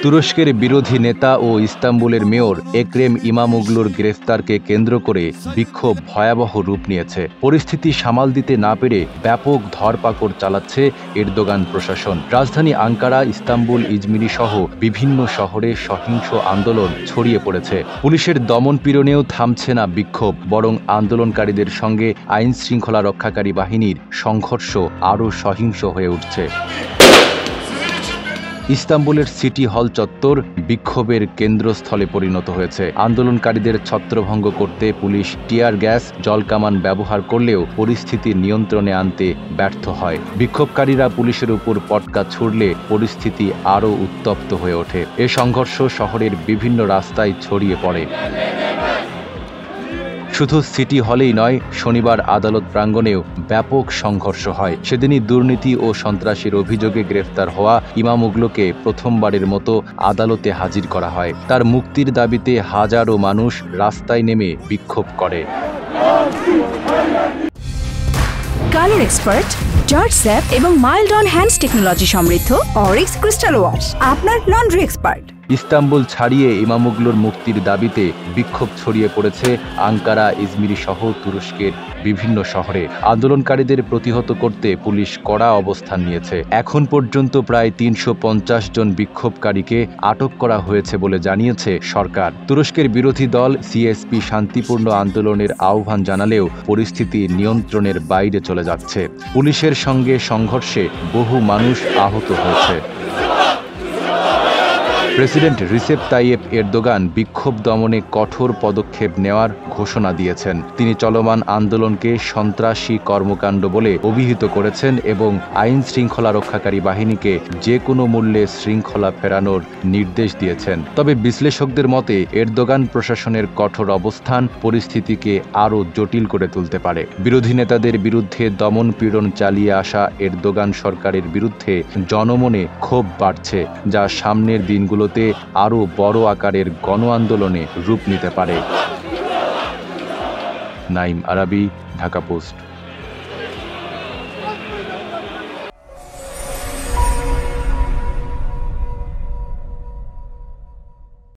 তুরস্কের বিরোধী নেতা ও ইস্তাম্বুলের মেয়র এক্রেম ইমামোগলুর গ্রেফতারকে কেন্দ্র করে বিক্ষোভ ভয়াবহ রূপ নিয়েছে। পরিস্থিতি সামাল দিতে না পেরে ব্যাপক ধরপাকড় চালাচ্ছে এরদোগান প্রশাসন। রাজধানী আঙ্কারা, ইস্তাম্বুল, ইজমিরি সহ বিভিন্ন শহরে সহিংস আন্দোলন ছড়িয়ে পড়েছে। পুলিশের দমনপীড়নেও থামছে না বিক্ষোভ, বরং আন্দোলনকারীদের সঙ্গে আইন শৃঙ্খলা রক্ষাকারী বাহিনীর সংঘর্ষ আরও সহিংস হয়ে উঠছে। ইস্তাম্বুলের সিটি হল চত্বর বিক্ষোভের কেন্দ্রস্থলে পরিণত হয়েছে। আন্দোলনকারীদের ছত্রভঙ্গ করতে পুলিশ টিয়ার গ্যাস, জলকামান ব্যবহার করলেও পরিস্থিতি নিয়ন্ত্রণে আনতে ব্যর্থ হয়। বিক্ষোভকারীরা পুলিশের উপর পটকা ছুড়লে পরিস্থিতি আরও উত্তপ্ত হয়ে ওঠে। এ সংঘর্ষ শহরের বিভিন্ন রাস্তায় ছড়িয়ে পড়ে। শুধু সিটি হলেই নয়, শনিবার আদালত প্রাঙ্গণেও ব্যাপক সংঘর্ষ হয়। সেদিনই দুর্নীতি ও সন্ত্রাসের অভিযোগে গ্রেফতার হওয়া ইমামোগলুকে প্রথমবারের মতো আদালতে হাজির করা হয়। তার মুক্তির দাবিতে হাজারো মানুষ রাস্তায় নেমে বিক্ষোভ করে। কালার এক্সপার্ট, জর্জ স্যাপ এবং মাইল্ড অন হ্যান্ডস টেকনোলজি সমৃদ্ধ অরিক্স ক্রিস্টাল ওয়াশ আপনার লন্ড্রি এক্সপার্ট। ইস্তাম্বুল ছাড়িয়ে ইমামোগলুর মুক্তির দাবিতে বিক্ষোভ ছড়িয়ে পড়েছে আঙ্কারা, ইজমিরি সহ তুরস্কের বিভিন্ন শহরে। আন্দোলনকারীদের প্রতিহত করতে পুলিশ কড়া অবস্থান নিয়েছে। এখন পর্যন্ত প্রায় ৩৫০ জন বিক্ষোভকারীকে আটক করা হয়েছে বলে জানিয়েছে সরকার। তুরস্কের বিরোধী দল সিএসপি শান্তিপূর্ণ আন্দোলনের আহ্বান জানালেও পরিস্থিতি নিয়ন্ত্রণের বাইরে চলে যাচ্ছে। পুলিশের সঙ্গে সংঘর্ষে বহু মানুষ আহত হয়েছে। প্রেসিডেন্ট রিসেপ তাইয়েপ এরদোগান বিক্ষোভ দমনে কঠোর পদক্ষেপ নেওয়ার ঘোষণা দিয়েছেন। তিনি চলমান আন্দোলনকে সন্ত্রাসী কর্মকাণ্ড বলে অভিহিত করেছেন এবং আইন শৃঙ্খলা রক্ষাকারী বাহিনীকে যে কোনো মূল্যে শৃঙ্খলা ফেরানোর নির্দেশ দিয়েছেন। তবে বিশ্লেষকদের মতে এরদোগান প্রশাসনের কঠোর অবস্থান পরিস্থিতিকে আরও জটিল করে তুলতে পারে। বিরোধী নেতাদের বিরুদ্ধে দমন পীড়ন চালিয়ে আসা এরদোগান সরকারের বিরুদ্ধে জনমনে ক্ষোভ বাড়ছে, যা সামনের দিনগুলো আরও বড় আকারের গণ আন্দোলনে রূপ নিতে পারে। নাইম আরাবী, ঢাকা পোস্ট।